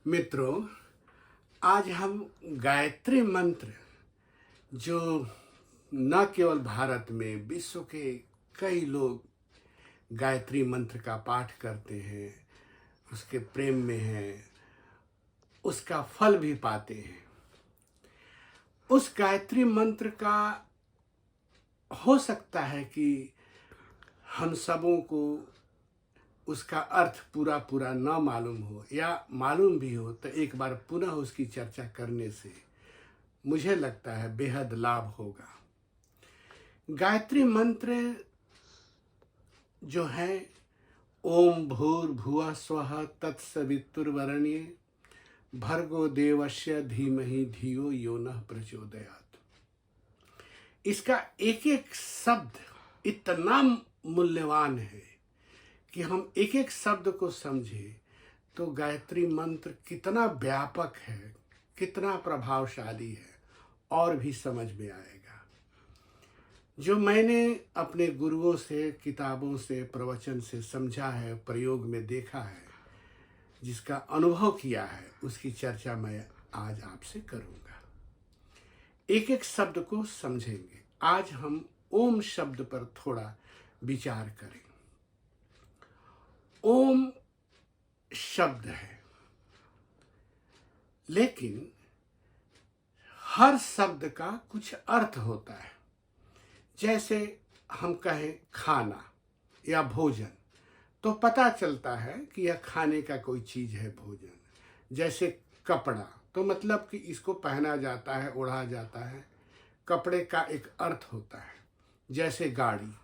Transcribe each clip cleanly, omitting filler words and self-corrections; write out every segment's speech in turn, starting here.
मित्रों, आज हम गायत्री मंत्र जो न केवल भारत में विश्व के कई लोग गायत्री मंत्र का पाठ करते हैं, उसके प्रेम में हैं, उसका फल भी पाते हैं। उस गायत्री मंत्र का हो सकता है कि हम सबों को उसका अर्थ पूरा पूरा न मालूम हो, या मालूम भी हो तो एक बार पुनः उसकी चर्चा करने से मुझे लगता है बेहद लाभ होगा। गायत्री मंत्र जो है ओम भूर्भुवः स्वः तत्सवितुर्वरेण्यं भर्गो देवस्य धीमहि धियो यो नः प्रचोदयात्। इसका एक एक शब्द इतना मूल्यवान है कि हम एक एक शब्द को समझे तो गायत्री मंत्र कितना व्यापक है, कितना प्रभावशाली है, और भी समझ में आएगा। जो मैंने अपने गुरुओं से, किताबों से, प्रवचन से समझा है, प्रयोग में देखा है, जिसका अनुभव किया है, उसकी चर्चा मैं आज आपसे करूंगा। एक एक शब्द को समझेंगे। आज हम ओम शब्द पर थोड़ा विचार करें। ओम शब्द है, लेकिन हर शब्द का कुछ अर्थ होता है। जैसे हम कहें खाना या भोजन, तो पता चलता है कि यह खाने का कोई चीज है, भोजन। जैसे कपड़ा, तो मतलब कि इसको पहना जाता है, ओढ़ा जाता है, कपड़े का एक अर्थ होता है। जैसे गाड़ी,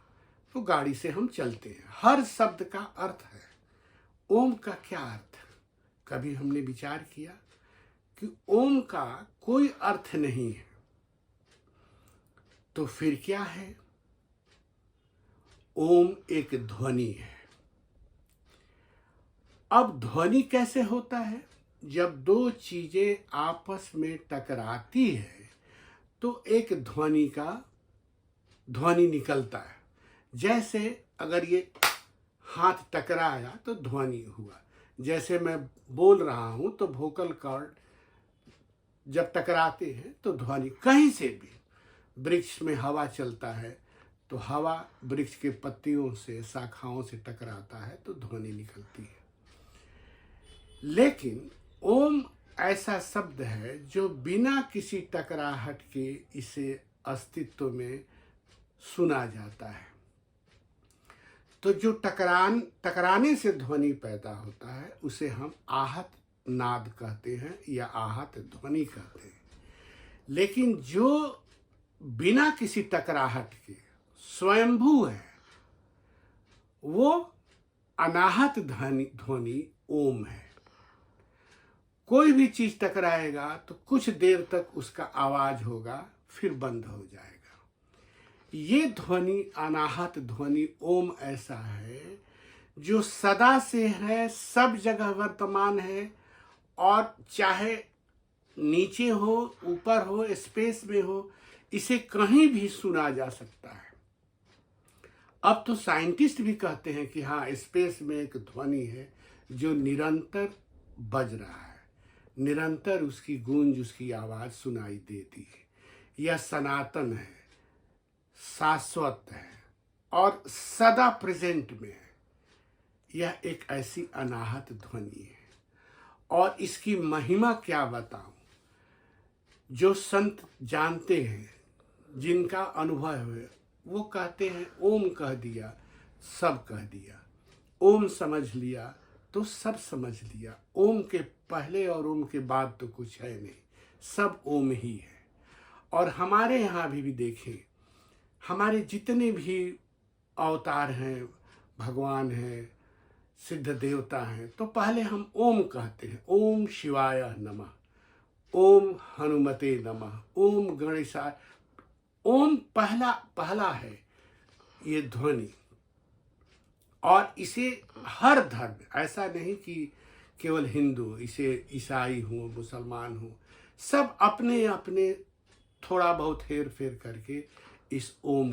तो गाड़ी से हम चलते हैं। हर शब्द का अर्थ है। ओम का क्या अर्थ? कभी हमने विचार किया कि ओम का कोई अर्थ नहीं है, तो फिर क्या है? ओम एक ध्वनि है। अब ध्वनि कैसे होता है? जब दो चीजें आपस में टकराती है तो एक ध्वनि निकलता है। जैसे अगर ये हाथ टकराया तो ध्वनि हुआ। जैसे मैं बोल रहा हूं तो वोकल कॉर्ड जब टकराते हैं तो ध्वनि, कहीं से भी, वृक्ष में हवा चलता है तो हवा वृक्ष के पत्तियों से, शाखाओं से टकराता है तो ध्वनि निकलती है। लेकिन ओम ऐसा शब्द है जो बिना किसी टकराहट के इसे अस्तित्व में सुना जाता है। तो जो टकराने से ध्वनि पैदा होता है उसे हम आहत नाद कहते हैं या आहत ध्वनि कहते हैं। लेकिन जो बिना किसी टकराहट के स्वयंभू है, वो अनाहत ध्वनि ओम है। कोई भी चीज टकराएगा तो कुछ देर तक उसका आवाज होगा, फिर बंद हो जाएगा। ये ध्वनि, अनाहत ध्वनि ओम ऐसा है जो सदा से है, सब जगह वर्तमान है, और चाहे नीचे हो, ऊपर हो, स्पेस में हो, इसे कहीं भी सुना जा सकता है। अब तो साइंटिस्ट भी कहते हैं कि हाँ, स्पेस में एक ध्वनि है जो निरंतर बज रहा है, निरंतर उसकी गूंज, उसकी आवाज सुनाई देती है। यह सनातन है, शाश्वत है और सदा प्रेजेंट में है। यह एक ऐसी अनाहत ध्वनि है। और इसकी महिमा क्या बताऊं? जो संत जानते हैं, जिनका अनुभव है, वो कहते हैं ओम कह दिया सब कह दिया, ओम समझ लिया तो सब समझ लिया। ओम के पहले और ओम के बाद तो कुछ है नहीं, सब ओम ही है। और हमारे यहाँ भी देखें, हमारे जितने भी अवतार हैं, भगवान हैं, सिद्ध देवता हैं, तो पहले हम ओम कहते हैं। ओम शिवाय नमः, ओम हनुमते नमः, ओम गणेशाय। ओम पहला पहला है ये ध्वनि। और इसे हर धर्म, ऐसा नहीं कि केवल हिंदू, इसे ईसाई हो, मुसलमान हो, सब अपने अपने थोड़ा बहुत हेर फेर करके इस ओम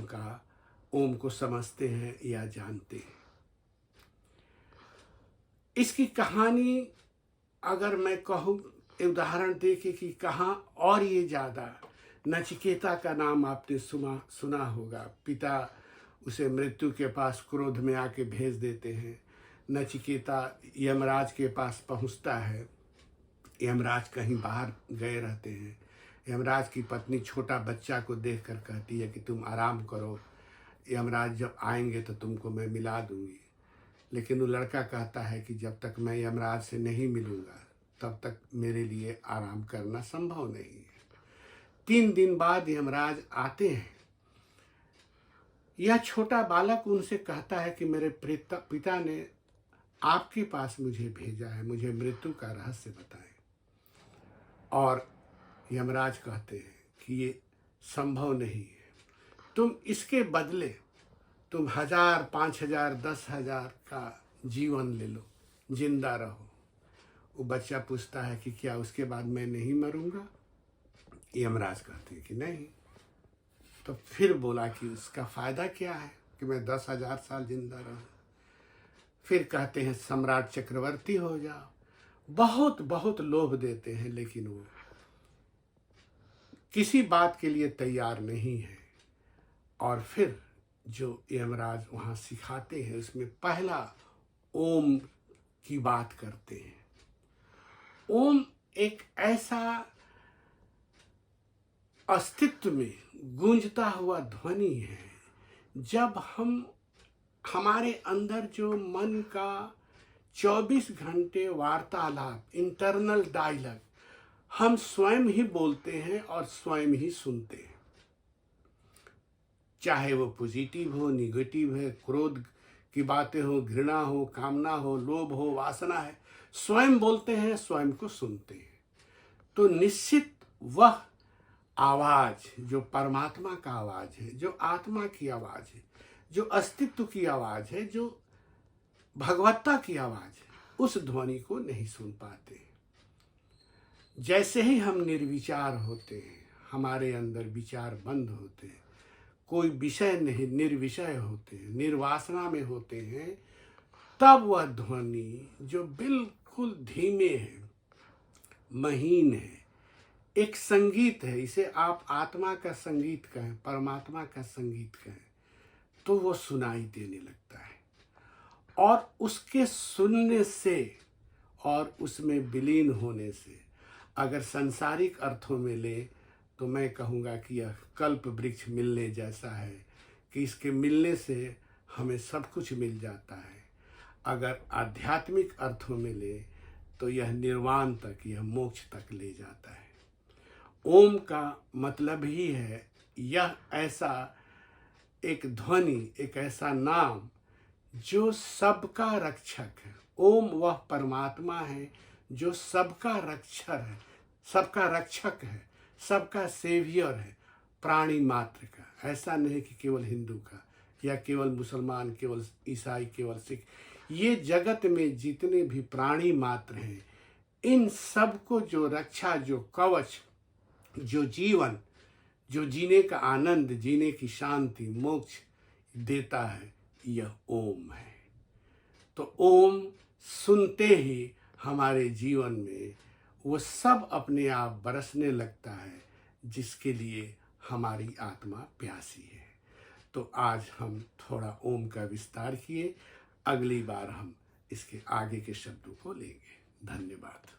को समझते हैं या जानते हैं। इसकी कहानी अगर मैं कहूँ उदाहरण दे कि कहाँ और ये ज़्यादा, नचिकेता का नाम आपने सुना होगा। पिता उसे मृत्यु के पास क्रोध में आके भेज देते हैं। नचिकेता यमराज के पास पहुंचता है। यमराज कहीं बाहर गए रहते हैं। यमराज की पत्नी छोटा बच्चा को देखकर कहती है कि तुम आराम करो, यमराज जब आएंगे तो तुमको मैं मिला दूंगी। लेकिन वो लड़का कहता है कि जब तक मैं यमराज से नहीं मिलूंगा तब तक मेरे लिए आराम करना संभव नहीं है। 3 दिन बाद यमराज आते हैं। यह छोटा बालक उनसे कहता है कि मेरे पिता ने आपके पास मुझे भेजा है, मुझे मृत्यु का रहस्य बताएं। और यमराज कहते हैं कि ये संभव नहीं है, तुम इसके बदले तुम 1000, 5000, 10,000 का जीवन ले लो, जिंदा रहो। वो बच्चा पूछता है कि क्या उसके बाद मैं नहीं मरूंगा? यमराज कहते हैं कि नहीं। तो फिर बोला कि उसका फायदा क्या है कि मैं 10,000 साल जिंदा रहूं। फिर कहते हैं सम्राट चक्रवर्ती हो जाओ। बहुत बहुत लोभ देते हैं, लेकिन वो किसी बात के लिए तैयार नहीं है। और फिर जो यमराज वहाँ सिखाते हैं उसमें पहला ओम की बात करते हैं। ओम एक ऐसा अस्तित्व में गूंजता हुआ ध्वनि है, जब हमारे अंदर जो मन का 24 घंटे वार्तालाप, इंटरनल डायलॉग, हम स्वयं ही बोलते हैं और स्वयं ही सुनते हैं। चाहे वो पॉजिटिव हो, निगेटिव है, क्रोध की बातें हो, घृणा हो, कामना हो, लोभ हो, वासना है, स्वयं बोलते हैं, स्वयं को सुनते हैं। तो निश्चित वह आवाज जो परमात्मा का आवाज है, जो आत्मा की आवाज है, जो अस्तित्व की आवाज है, जो भगवत्ता की आवाज है, उस ध्वनि को नहीं सुन पाते। जैसे ही हम निर्विचार होते हैं, हमारे अंदर विचार बंद होते हैं, कोई विषय नहीं, निर्विषय होते हैं, निर्वासना में होते हैं, तब वह ध्वनि जो बिल्कुल धीमे है, महीन है, एक संगीत है, इसे आप आत्मा का संगीत कहें, परमात्मा का संगीत कहें, तो वो सुनाई देने लगता है। और उसके सुनने से और उसमें विलीन होने से, अगर सांसारिक अर्थों में ले तो मैं कहूँगा कि यह कल्प वृक्ष मिलने जैसा है, कि इसके मिलने से हमें सब कुछ मिल जाता है। अगर आध्यात्मिक अर्थों में ले तो यह निर्वाण तक, यह मोक्ष तक ले जाता है। ओम का मतलब ही है यह ऐसा एक ध्वनि, एक ऐसा नाम जो सबका रक्षक है। ओम वह परमात्मा है जो सबका रक्षक है, सबका रक्षक है, सबका सेवियर है, प्राणी मात्र का। ऐसा नहीं कि केवल हिंदू का या केवल मुसलमान, केवल ईसाई, केवल सिख। ये जगत में जितने भी प्राणी मात्र हैं, इन सबको जो रक्षा, जो कवच, जो जीवन, जो जीने का आनंद, जीने की शांति, मोक्ष देता है, यह ओम है। तो ओम सुनते ही हमारे जीवन में वो सब अपने आप बरसने लगता है जिसके लिए हमारी आत्मा प्यासी है। तो आज हम थोड़ा ओम का विस्तार किए, अगली बार हम इसके आगे के शब्दों को लेंगे। धन्यवाद।